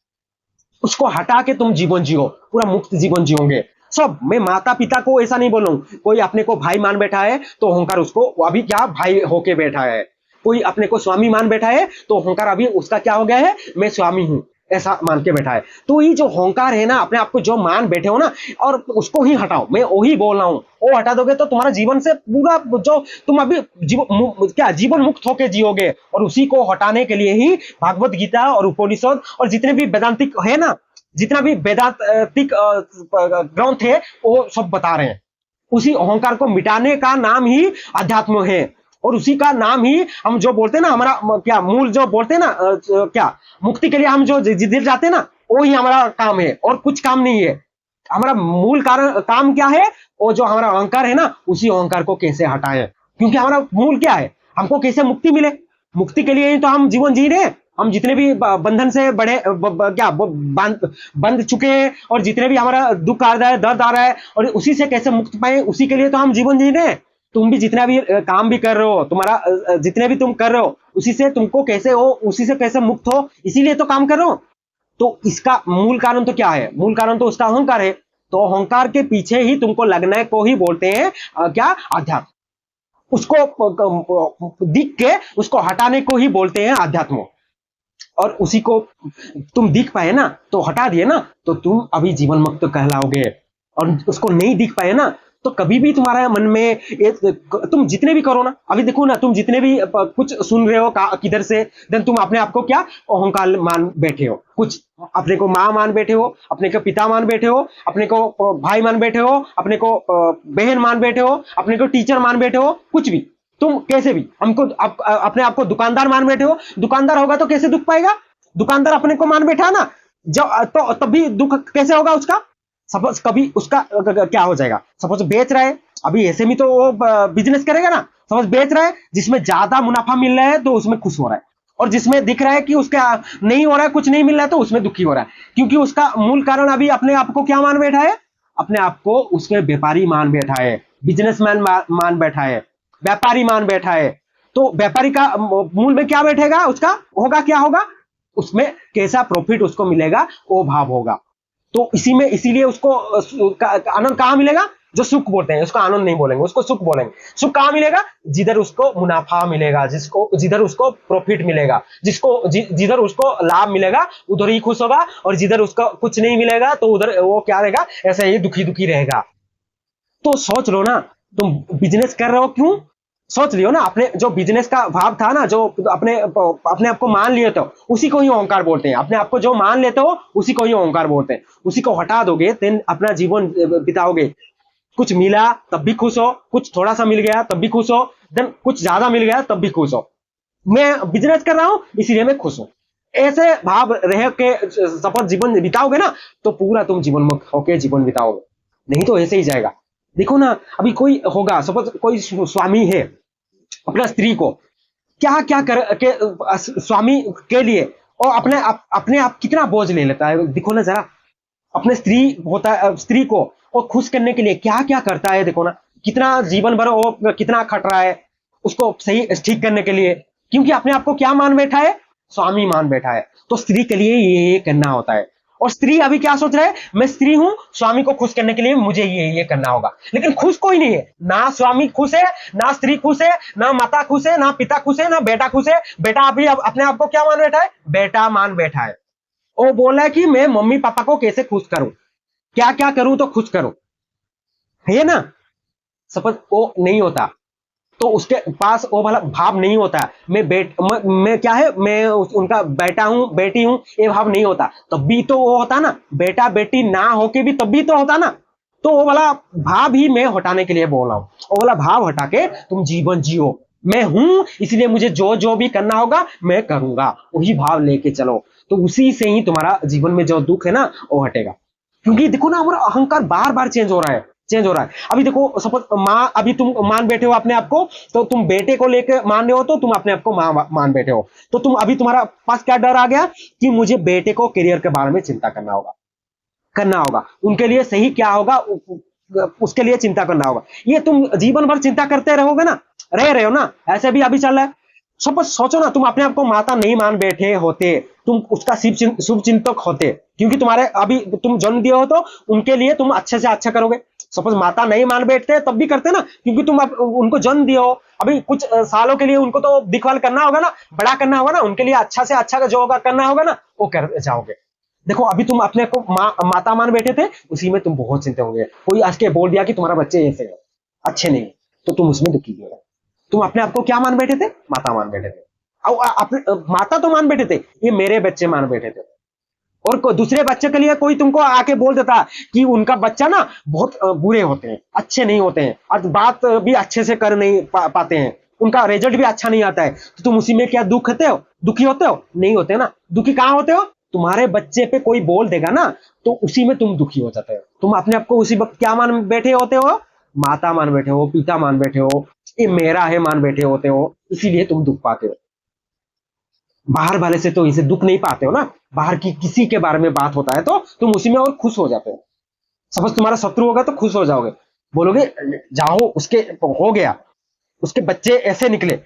Speaker 1: उसको हटा के तुम जीवन जियो, पूरा मुक्त जीवन जियोगे सब। मैं माता पिता को ऐसा नहीं बोल रहा हूँ, कोई अपने को भाई मान बैठा है तो अहंकार उसको अभी क्या भाई होके बैठा है, कोई अपने को स्वामी मान बैठा है, तो अहंकार अभी उसका क्या हो गया है, मैं स्वामी हूं ऐसा मान के बैठा है। तो ये जो अहंकार है ना, अपने आप को जो मान बैठे हो ना, और उसको ही हटाओ, मैं वही बोल रहा हूं, वो हटा दोगे तो तुम्हारा जीवन से पूरा जो तुम अभी जीवन मुक्त होके जियोगे। और उसी को हटाने के लिए ही भागवत गीता और उपनिषद और जितने भी वेदांतिक है ना, जितना भी वेदांतिक ग्रंथ है, वो सब बता रहे हैं। उसी अहंकार को मिटाने का नाम ही अध्यात्म है, और उसी का नाम ही हम जो बोलते हैं ना, हमारा क्या मूल जो बोलते हैं ना, क्या मुक्ति के लिए हम जो जिधर जाते हैं ना, वो ही हमारा काम है, और कुछ काम नहीं है। हमारा मूल कारण काम क्या है, वो जो हमारा अहंकार है ना, उसी अहंकार को कैसे हटाएं। क्योंकि हमारा मूल क्या है, हमको कैसे मुक्ति मिले, मुक्ति के लिए ही तो हम जीवन जी रहे हैं। हम जितने भी बंधन से बड़े क्या बंध चुके हैं, और जितने भी हमारा दुख आ रहा है, दर्द आ रहा है, और उसी से कैसे मुक्त पाए, उसी के लिए तो हम जीवन जी रहे हैं। तुम भी जितना भी काम भी कर रहे हो, तुम्हारा जितने भी तुम कर रहे हो, उसी से तुमको कैसे हो, उसी से कैसे मुक्त हो, इसीलिए तो काम कर रहे हो। तो इसका मूल कारण तो क्या है, मूल कारण तो उसका अहंकार है। तो अहंकार के पीछे ही तुमको लगने को ही बोलते हैं क्या, अध्यात्म। उसको दिख के उसको हटाने को ही बोलते हैं अध्यात्म। और उसी को तुम दिख पाए ना, तो हटा दिए ना, तो तुम अभी जीवन मुक्त कहलाओगे। और उसको नहीं दिख पाए ना, तो कभी भी तुम्हारा मन में तुम जितने भी करो ना, अभी देखो ना, तुम जितने भी कुछ सुन रहे हो किधर से, देन तुम अपने आप को क्या अहंकार मान बैठे हो। कुछ अपने को माँ मान बैठे हो, अपने को पिता मान बैठे हो, अपने को भाई मान बैठे हो, अपने को बहन मान बैठे हो, अपने को टीचर मान बैठे हो, कुछ भी तुम कैसे भी हमको अपने आप को दुकानदार मान बैठे हो। दुकानदार होगा तो कैसे दुख पाएगा, दुकानदार अपने को मान बैठा ना, जब तो तभी दुख कैसे होगा उसका। सपोज कभी उसका क्या हो जाएगा, सपोज बेच रहा है, अभी ऐसे में तो वो बिजनेस करेगा ना। सपोज बेच रहा है, जिसमें ज्यादा मुनाफा मिल रहा है तो उसमें खुश हो रहा है, और जिसमें दिख रहा है कि उसका नहीं हो रहा है, कुछ नहीं मिल रहा है, तो उसमें दुखी हो रहा है। क्योंकि उसका मूल कारण अभी अपने आप को क्या मान बैठा है, अपने आप को उसमें व्यापारी मान बैठा है, बिजनेसमैन मान बैठा है, व्यापारी मान बैठा है। तो व्यापारी का मूल में क्या बैठेगा, उसका होगा क्या होगा, उसमें कैसा प्रॉफिट उसको मिलेगा, वो भाव होगा। तो इसी में इसीलिए उसको आनंद कहां मिलेगा, जो सुख बोलते हैं उसको आनंद नहीं बोलेंगे, उसको सुख बोलेंगे। सुख कहां मिलेगा, जिधर उसको मुनाफा मिलेगा, जिधर उसको प्रॉफिट मिलेगा, जिधर उसको लाभ मिलेगा, उधर ही खुश होगा। और जिधर उसको कुछ नहीं मिलेगा, तो उधर वो क्या रहेगा, ऐसे ही दुखी दुखी रहेगा। तो सोच लो ना, तुम बिजनेस कर रहे हो क्यों, सोच लियो ना। अपने जो बिजनेस का भाव था ना, जो अपने आप को मान लिए तो उसी को ही अहंकार बोलते हैं। अपने आप को जो मान लेते हो उसी को ही अहंकार बोलते हैं। उसी को हटा दोगे, देन अपना जीवन बिताओगे। कुछ मिला तब भी खुश हो, कुछ थोड़ा सा मिल गया तब भी खुश हो, देन कुछ ज्यादा मिल गया तब भी खुश हो। मैं बिजनेस कर रहा हूं इसीलिए मैं खुश हूं, ऐसे भाव रह के सपोज जीवन बिताओगे ना, तो पूरा तुम जीवन मुक्त होके जीवन बिताओगे। नहीं तो ऐसे ही जाएगा। देखो ना, अभी कोई होगा, सपोज कोई स्वामी है, अपना स्त्री को क्या क्या कर के स्वामी के लिए, और अपने आप कितना बोझ ले लेता है। देखो ना जरा, अपने स्त्री होता है, स्त्री को वो खुश करने के लिए क्या क्या करता है। देखो ना, कितना जीवन भर वो कितना खट रहा है उसको सही ठीक करने के लिए, क्योंकि अपने आप को क्या मान बैठा है, स्वामी मान बैठा है। तो स्त्री के लिए ये करना होता है। और स्त्री अभी क्या सोच रहा है, मैं स्त्री हूं, स्वामी को खुश करने के लिए मुझे ये करना होगा। लेकिन खुश कोई नहीं है, ना स्वामी खुश है, ना स्त्री खुश है, ना माता खुश है, ना पिता खुश है, ना बेटा खुश है। बेटा अभी अपने आप को क्या मान बैठा है, बेटा मान बैठा है। वो बोला है कि मैं मम्मी पापा को कैसे खुश करूं, क्या क्या करूं तो खुश करूं, है ना। सपोज वो नहीं होता, तो उसके पास वो वाला भाव नहीं होता। मैं क्या है, मैं उनका बेटा हूं, बेटी हूं, ये भाव नहीं होता। तब भी तो वो होता ना, बेटा बेटी ना होके भी तब भी तो होता ना। तो वो वाला भाव ही मैं हटाने के लिए बोल रहा हूं। वो वाला भाव हटा के तुम जीवन जियो, मैं हूं इसलिए मुझे जो जो भी करना होगा मैं करूंगा, वही भाव लेके चलो। तो उसी से ही तुम्हारा जीवन में जो दुख है ना, वो हटेगा। क्योंकि देखो ना, हमारा अहंकार बार बार चेंज हो रहा है, चेंज हो रहा है। अभी देखो, सपोज माँ, अभी तुम मान बैठे हो अपने आप को, तो तुम बेटे को लेकर मान रहे हो, तो तुम अपने आप को माँ मान बैठे हो। तो तुम अभी तुम्हारा पास क्या डर आ गया कि मुझे बेटे को करियर के बारे में चिंता करना होगा, उनके लिए सही क्या होगा उसके लिए चिंता करना होगा। ये तुम जीवन भर चिंता करते रहोगे ना, रह रहे हो ना, ऐसे भी अभी चल रहा है। सपोज सोचो ना, तुम अपने आप को माता नहीं मान बैठे होते, तुम उसका शुभ चिंतक होते, क्योंकि तुम्हारे अभी तुम जन्म दिए हो, तो उनके लिए तुम अच्छे से अच्छा करोगे। सपोज माता नहीं मान बैठते तब भी करते ना, क्योंकि तुम उनको जन्म दिए हो, अभी कुछ सालों के लिए उनको तो देखभाल करना होगा ना, बड़ा करना होगा ना, उनके लिए अच्छा से अच्छा का जो होगा करना होगा ना, वो कर जाओगे। देखो अभी तुम अपने को माता मान बैठे थे, उसी में तुम बहुत चिंता होंगे। कोई आज के बोल दिया कि तुम्हारा बच्चे ऐसे है, अच्छे नहीं, तो तुम उसमें दुखी हो रहे। तुम अपने आप को क्या मान बैठे थे? माता मान बैठे थे। और अपने माता तो मान बैठे थे, ये मेरे बच्चे मान बैठे थे। और दूसरे बच्चे के लिए कोई तुमको आके बोल देता कि उनका बच्चा ना बहुत बुरे होते हैं, अच्छे नहीं होते हैं, और बात भी अच्छे से कर नहीं पाते हैं, उनका रिजल्ट भी अच्छा नहीं आता है, तो तुम उसी में क्या दुख होते हो? दुखी होते हो? नहीं होते ना। दुखी कहाँ होते हो? तुम्हारे बच्चे पे कोई बोल देगा ना, तो उसी में तुम दुखी हो जाते हो। तुम अपने आप को उसी वक्त क्या मान बैठे होते हो? माता मान बैठे हो, पिता मान बैठे हो, ये मेरा है मान बैठे होते हो, इसीलिए तुम दुख पाते हो। बाहर वाले से तो इसे दुख नहीं पाते हो ना। बाहर की किसी के बारे में बात होता है तो तुम उसी में और खुश हो जाते हो। सपोज तुम्हारा शत्रु होगा तो खुश हो जाओगे, बोलोगे जाओ उसके हो गया, उसके बच्चे ऐसे निकले,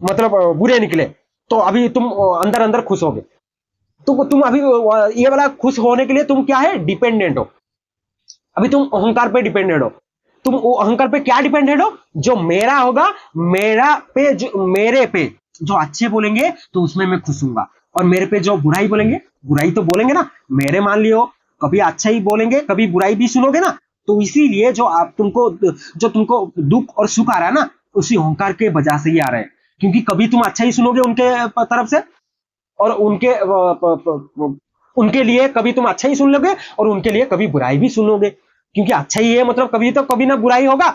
Speaker 1: मतलब बुरे निकले, तो अभी तुम अंदर अंदर खुश होगे। तो तुम अभी ये वाला खुश होने के लिए तुम क्या है? डिपेंडेंट हो। अभी तुम अहंकार पे डिपेंडेंट हो। तुम वो अहंकार पे क्या डिपेंडेंट हो? जो मेरा होगा, मेरा पे जो मेरे पे जो अच्छे बोलेंगे तो उसमें मैं खुश हूंगा, और मेरे पे जो बुराई बोलेंगे, बुराई तो बोलेंगे ना, मेरे मान लियो, कभी अच्छा ही बोलेंगे कभी बुराई भी सुनोगे ना, तो इसीलिए जो तुमको दुख और सुख आ रहा है ना, उसी अहंकार के वजह से ही आ रहा है। क्योंकि कभी तुम अच्छा ही सुनोगे उनके तरफ से, और उनके लिए कभी तुम अच्छा ही सुन लोगे, और उनके लिए कभी बुराई भी सुनोगे। क्योंकि अच्छा ही है मतलब कभी तो कभी ना बुराई होगा,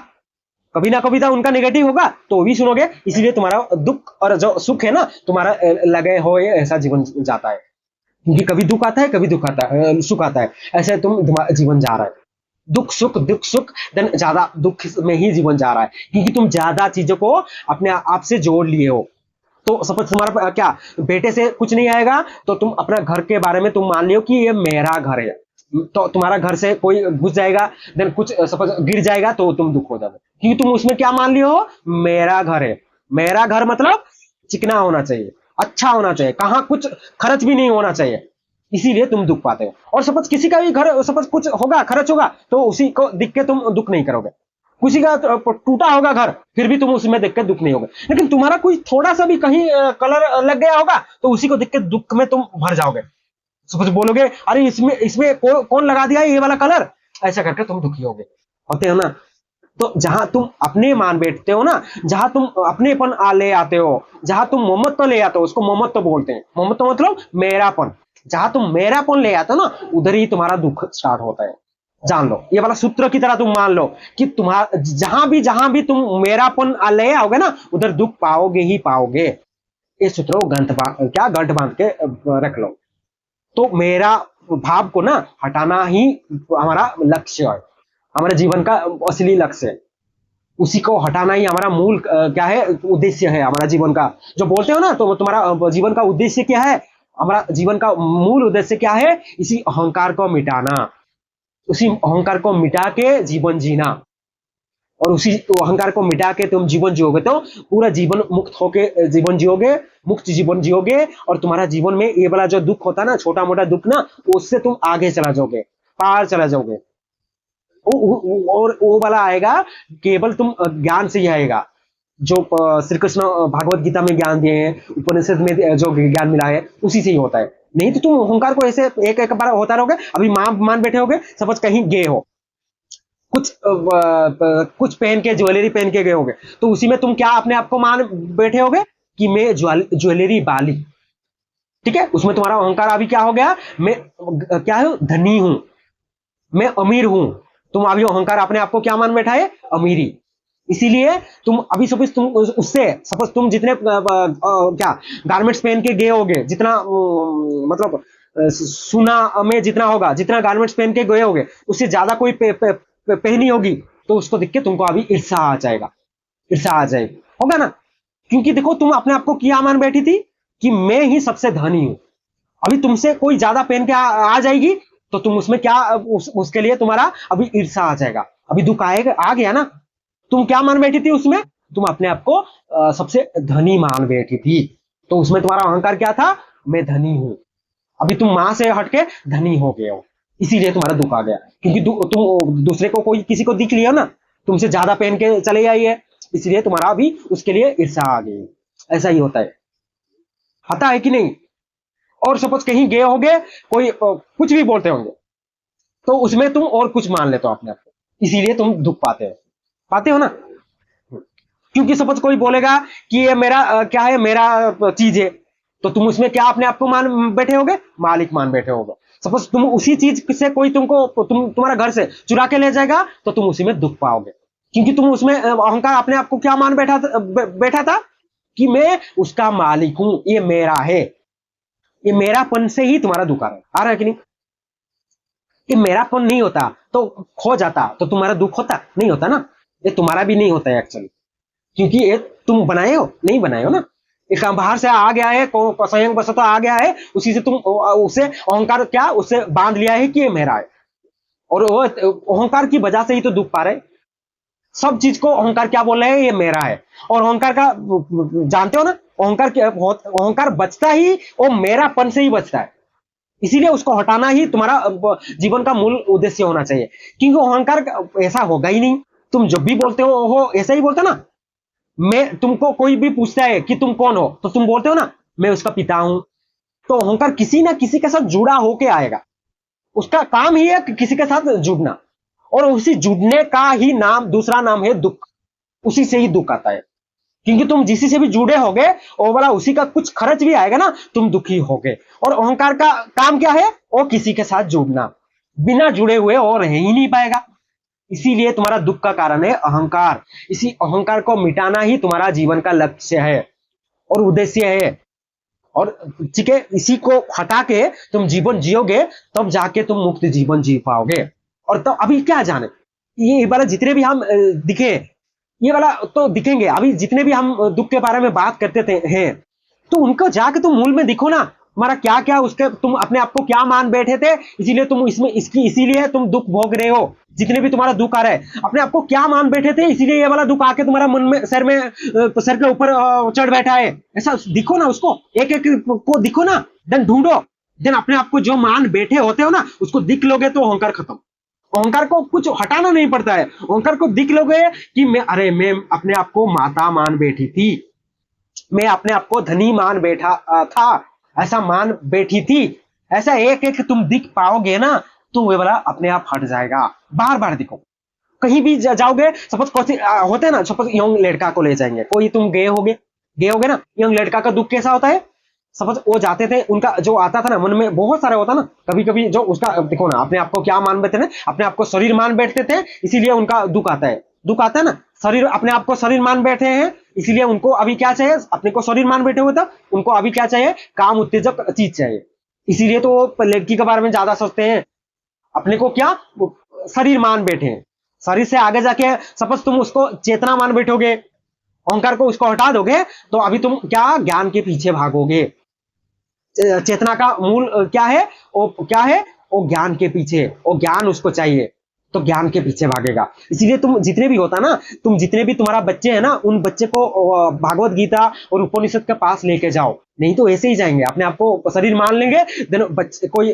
Speaker 1: कभी ना कभी तो उनका नेगेटिव होगा, तो भी सुनोगे। इसलिए तुम्हारा दुख और जो सुख है ना, तुम्हारा लगे हो ऐसा जीवन जाता है। क्योंकि कभी दुख आता है, कभी दुख आता है, सुख आता है, ऐसे जीवन जा रहा है। दुख सुख देन ज्यादा दुख में ही जीवन जा रहा है, क्योंकि तुम ज्यादा चीजों को अपने आप से जोड़ लिए हो। तो सपोज तुम्हारा क्या बेटे से कुछ नहीं आएगा, तो तुम अपना घर के बारे में तुम मान लियो कि ये मेरा घर है, तो तुम्हारा घर से कोई घुस जाएगा, देन कुछ सपोज गिर जाएगा, तो तुम दुख हो जाओगे, क्योंकि तुम उसमें क्या मान लियो हो? मेरा घर है। मेरा घर मतलब चिकना होना चाहिए, अच्छा होना चाहिए, कहाँ कुछ खर्च भी नहीं होना चाहिए, इसीलिए तुम दुख पाते हो। और सपोज किसी का भी घर सपोज कुछ होगा, खर्च होगा, तो उसी को दिख के तुम दुख नहीं करोगे। किसी का टूटा होगा घर, फिर भी तुम उसमें देख के दुख नहीं होगा। लेकिन तुम्हारा कोई थोड़ा सा भी कहीं कलर लग गया होगा, तो उसी को देख के दुख में तुम भर जाओगे। सपोज बोलोगे अरे इसमें इसमें कौन लगा दिया ये वाला कलर, ऐसा करके तुम दुखी होगे, होते हो ना। तो जहां तुम अपने मान बैठते हो ना, जहां तुम अपनेपन ले आते हो, जहां तुम ममत्व ले आते हो, उसको ममत्व बोलते हैं। ममत्व मतलब मेरापन। जहां तुम मेरापन ले आते हो ना, उधर ही तुम्हारा दुख स्टार्ट होता है। जान लो, ये वाला सूत्र की तरह तुम मान लो कि तुम्हारा जहां भी तुम मेरापन ले आओगे ना, उधर दुख पाओगे ही पाओगे। ये सूत्र को गंठ बांध के रख लो। तो मेरा भाव को ना हटाना ही हमारा लक्ष्य है, हमारे जीवन का असली लक्ष्य है। उसी को हटाना ही हमारा मूल क्या है? उद्देश्य है हमारा जीवन का। जो बोलते हो ना, तो तुम्हारा जीवन का उद्देश्य क्या है? हमारा जीवन का मूल उद्देश्य क्या है? इसी अहंकार को मिटाना, उसी अहंकार को मिटा के जीवन जीना। और उसी अहंकार को मिटा के तुम जीवन जियोगे तो पूरा जीवन मुक्त होके जीवन जियोगे, मुक्त जीवन जियोगे। और तुम्हारा जीवन में ये वाला जो दुख होता है ना, छोटा मोटा दुख ना, उससे तुम आगे चला जाओगे, पार चला जाओगे। और वो वाला आएगा केवल तुम ज्ञान से ही आएगा, जो श्री कृष्ण भागवत गीता में ज्ञान दिए हैं, उपनिषद में जो ज्ञान मिला है, उसी से ही होता है। नहीं तो तुम अहंकार को ऐसे एक एक बार होता रहोगे। अभी मान बैठे होगे, सपोज कहीं गए हो, कुछ पहन के, ज्वेलरी पहन के गए होगे, तो उसी में तुम क्या अपने आप को मान बैठे होगे कि मैं ज्वेलरी वाली, ठीक है। उसमें तुम्हारा अहंकार अभी क्या हो गया? मैं क्या हूं? धनी हूं, मैं अमीर हूं। तुम अभी अहंकार अपने आप को क्या मान बैठा है? अमीरी। इसीलिए तुम अभी सपोज तुम उससे सपोज तुम जितने क्या गारमेंट्स पहन के गए होगे, जितना मतलब सुना में जितना होगा, जितना गारमेंट्स पहन के गए होगे, उससे ज्यादा कोई पहनी होगी, तो उसको देख के तुमको अभी ईर्ष्या आ जाएगा, ईर्ष्या आ जाएगी, होगा ना। क्योंकि देखो तुम अपने आप को क्या मान बैठी थी कि मैं ही सबसे धनी हूं। अभी तुमसे कोई ज्यादा पहन के आ जाएगी, तो तुम उसमें क्या उसके लिए तुम्हारा अभी ईर्ष्या आ जाएगा, अभी दुख आएगा, आ गया ना। तुम क्या मान बैठी थी उसमें? तुम अपने आप को सबसे धनी मान बैठी थी, तो उसमें तुम्हारा अहंकार क्या था? मैं धनी हूं। अभी तुम मां से हटके धनी हो गए हो, इसीलिए तुम्हारा दुख आ गया। क्योंकि तुम दूसरे को कोई किसी को दिख लिया ना, तुमसे ज्यादा पहन के चले आइए, इसलिए तुम्हारा भी उसके लिए ईर्ष्या आ गई। ऐसा ही होता है, पता है कि नहीं? और सपोज कहीं गए होगे, कोई कुछ भी बोलते होंगे, तो उसमें तुम और कुछ मान लेते हो अपने आप को, इसीलिए तुम दुख पाते हो ना। क्योंकि सपोज कोई बोलेगा कि ये मेरा क्या है, मेरा चीज है, तो तुम उसमें क्या अपने आप को मान बैठे होगे, मालिक मान बैठे होगे। सपोज तुम उसी चीज से कोई तुम्हारा घर से चुरा के ले जाएगा, तो तुम उसी में दुख पाओगे, क्योंकि तुम उसमें अहंकार अपने आप को क्या मान बैठा था कि मैं उसका मालिक हूं, ये मेरा है। ये मेरापन से ही तुम्हारा दुख आ रहा है कि नहीं? ये मेरापन नहीं होता तो खो जाता तो तुम्हारा दुख होता नहीं, होता ना। ये तुम्हारा भी नहीं होता है एक्चुअली, क्योंकि ये तुम बनाए हो नहीं, बनाए हो ना। एक बाहर से आ गया है, संयोग बस तो आ गया है, उसी से तुम उसे अहंकार क्या उसे बांध लिया है कि ये मेरा है, और वो अहंकार की वजह से ही तो दुख पा रहे। सब चीज को अहंकार क्या बोल रहे हैं, ये मेरा है। और अहंकार का जानते हो ना, अहंकार बचता ही वो मेरापन से ही बचता है। इसीलिए उसको हटाना ही तुम्हारा जीवन का मूल उद्देश्य होना चाहिए, क्योंकि अहंकार ऐसा होगा ही नहीं। तुम जब भी बोलते हो ऐसा ही बोलते ना। मैं तुमको कोई भी पूछता है कि तुम कौन हो, तो तुम बोलते हो ना मैं उसका पिता हूं। तो अहंकार किसी ना किसी के साथ जुड़ा होके आएगा, उसका काम ही है कि किसी के साथ जुड़ना, और उसी जुड़ने का ही नाम दूसरा नाम है दुख। उसी से ही दुख आता है, क्योंकि तुम जिसी से भी जुड़े होगे वो वाला उसी का कुछ खर्च भी आएगा ना, तुम दुखी होगे। और अहंकार का काम क्या है, वो किसी के साथ जुड़ना, बिना जुड़े हुए और रह ही नहीं पाएगा। इसीलिए तुम्हारा दुख का कारण है अहंकार। इसी अहंकार को मिटाना ही तुम्हारा जीवन का लक्ष्य है और उद्देश्य है। और ठीक है, इसी को हटा के तुम जीवन जियोगे, तब जाके तुम मुक्त जीवन जी पाओगे। और तो अभी क्या जाने, ये वाला जितने भी हम दिखे, ये वाला तो दिखेंगे। अभी जितने भी हम दुख के बारे में बात करते थे हैं, तो उनको जाके तुम मूल में दिखो ना, हमारा क्या क्या उसके तुम अपने आप को क्या मान बैठे थे, इसीलिए तुम इसमें इसकी इसीलिए तुम दुख भोग रहे हो। जितने भी तुम्हारा दुख आ रहा है, अपने आप को क्या मान बैठे थे, इसीलिए ये वाला दुख आके तुम्हारा मन में सर के ऊपर चढ़ बैठा है। ऐसा दिखो ना, उसको एक एक को दिखो ना, देन ढूंढो। देन अपने आप को जो मान बैठे होते हो ना, उसको दिख लोगे तो अहंकार खत्म। अहंकार को कुछ हटाना नहीं पड़ता है। अहंकार को दिख लोगे कि मैं अपने आप को माता मान बैठी थी, मैं अपने आप को धनी मान बैठा था, ऐसा मान बैठी थी। ऐसा एक एक तुम दिख पाओगे ना, तो वे वाला अपने आप हट जाएगा। बार बार दिखो, कहीं भी जाओगे, सपोज होते हैं ना, सपोज यंग लड़का को ले जाएंगे, कोई तुम गए होगे ना, यंग लड़का का दुख कैसा होता है। सपोज वो जाते थे, उनका जो आता था ना मन में बहुत सारा होता ना, कभी कभी जो उसका देखो ना, अपने आप को क्या मान बैठते थे, अपने आप को शरीर मान बैठते थे, इसीलिए उनका दुख आता है। दुख आता है ना, शरीर अपने आप को शरीर मान बैठे हैं, इसीलिए उनको अभी क्या चाहिए, अपने को शरीर मान बैठे हुए था, उनको अभी क्या चाहिए, काम उत्तेजक चीज चाहिए। इसीलिए तो वो लड़की के बारे में ज्यादा सोचते हैं, अपने को क्या शरीर मान बैठे हैं। शरीर से आगे जाके सपोज तुम उसको चेतना मान बैठोगे, अहंकार को उसको हटा दोगे, तो अभी तुम क्या ज्ञान के पीछे भागोगे। चेतना का मूल क्या है, वो क्या है, वो ज्ञान के पीछे, वो ज्ञान उसको चाहिए, तो ज्ञान के पीछे भागेगा। इसीलिए तुम जितने भी होता ना, तुम जितने भी तुम्हारा बच्चे हैं ना, उन बच्चे को भागवत गीता और उपनिषद के पास लेके जाओ, नहीं तो ऐसे ही जाएंगे, अपने आप को शरीर मान लेंगे। देन बच्चे कोई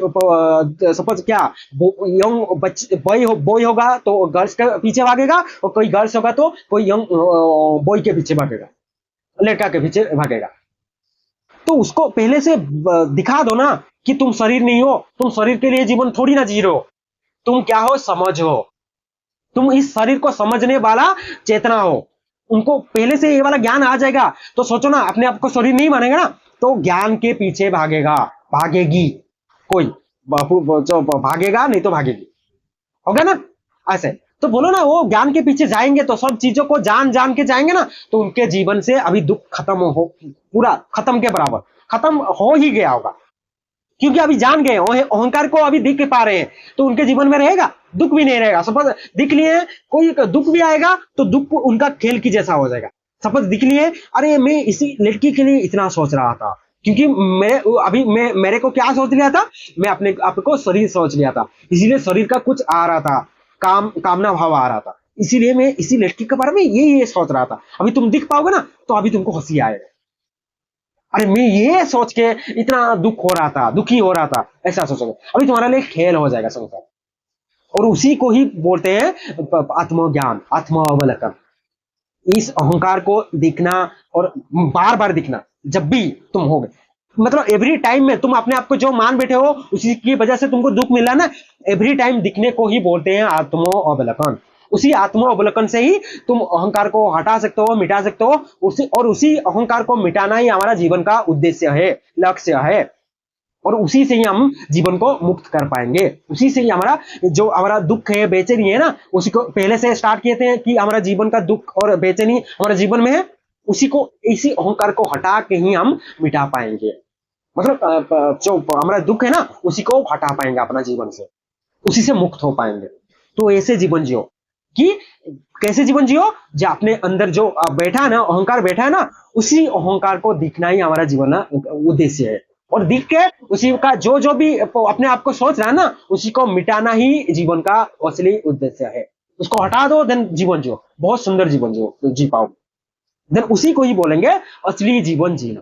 Speaker 1: सपोज क्या यंग बॉय होगा तो गर्ल्स के पीछे भागेगा, और कोई गर्ल्स होगा तो कोई यंग बॉय के पीछे भागेगा, लड़का के पीछे भागेगा। तो उसको पहले से दिखा दो ना कि तुम शरीर नहीं हो, तुम शरीर के लिए जीवन थोड़ी ना जी रहे हो, तुम क्या हो, समझ हो, तुम इस शरीर को समझने वाला चेतना हो। उनको पहले से ये वाला ज्ञान आ जाएगा, तो सोचो ना, अपने आप को शरीर नहीं मानेगा ना, तो ज्ञान के पीछे भागेगा, भागेगी, कोई जो भागेगा नहीं तो भागेगी, हो गया ना। ऐसे तो बोलो ना, वो ज्ञान के पीछे जाएंगे तो सब चीजों को जान जान के जाएंगे ना, तो उनके जीवन से अभी दुख खत्म हो, पूरा खत्म के बराबर खत्म हो ही गया होगा, क्योंकि अभी जान गए, अहंकार को अभी दिख पा रहे हैं, तो उनके जीवन में रहेगा दुख भी नहीं रहेगा। सपोज दिख लिए कोई दुख भी आएगा तो दुख उनका खेल की जैसा हो जाएगा। सपोज दिख लिए, अरे मैं इसी लड़की के लिए इतना सोच रहा था, क्योंकि मेरे को क्या सोच लिया था, मैं अपने आप को शरीर सोच लिया था, इसीलिए शरीर का कुछ आ रहा था, कामना भाव आ रहा था, इसीलिए मैं इसी लड़की के बारे में ये सोच रहा था। अभी तुम दिख पाओगे ना, तो अभी तुमको हंसी आएगा, अरे मैं ये सोच के इतना दुख हो रहा था, दुखी हो रहा था, ऐसा सोचोगे। अभी तुम्हारे लिए खेल हो जाएगा संसार, और उसी को ही बोलते हैं आत्मज्ञान, आत्म अवलोकन। इस अहंकार को दिखना और बार बार दिखना जब भी तुम हो, मतलब एवरी टाइम में तुम अपने आप को जो मान बैठे हो उसी की वजह से तुमको दुख मिला ना, एवरी टाइम दिखने को ही बोलते हैं आत्मोअवलोकन। उसी आत्मोअवलोकन से ही तुम अहंकार को हटा सकते हो, मिटा सकते हो। उसी अहंकार को मिटाना ही हमारा जीवन का उद्देश्य है, लक्ष्य है। और उसी से ही हम जीवन को मुक्त कर पाएंगे। उसी से ही हमारा जो हमारा दुख है, बेचैनी है ना, उसी को पहले से स्टार्ट किए थे कि हमारा जीवन का दुख और बेचैनी हमारे जीवन में है, उसी को, इसी अहंकार को हटा के ही हम मिटा पाएंगे। मतलब जो हमारा दुख है ना, उसी को हटा पाएंगे अपना जीवन से, उसी से मुक्त हो पाएंगे। तो ऐसे जीवन जियो कि कैसे जीवन जियो, जो अपने अंदर जो बैठा है ना, अहंकार बैठा है ना, उसी अहंकार को दिखना ही हमारा जीवन उद्देश्य है। और दिख के उसी का जो जो भी अपने आप को सोच रहा है ना, उसी को मिटाना ही जीवन का असली उद्देश्य है। उसको हटा दो, देन जीवन जियो, बहुत सुंदर जीवन जियो जी पाओ, देन उसी को ही बोलेंगे असली जीवन जीना।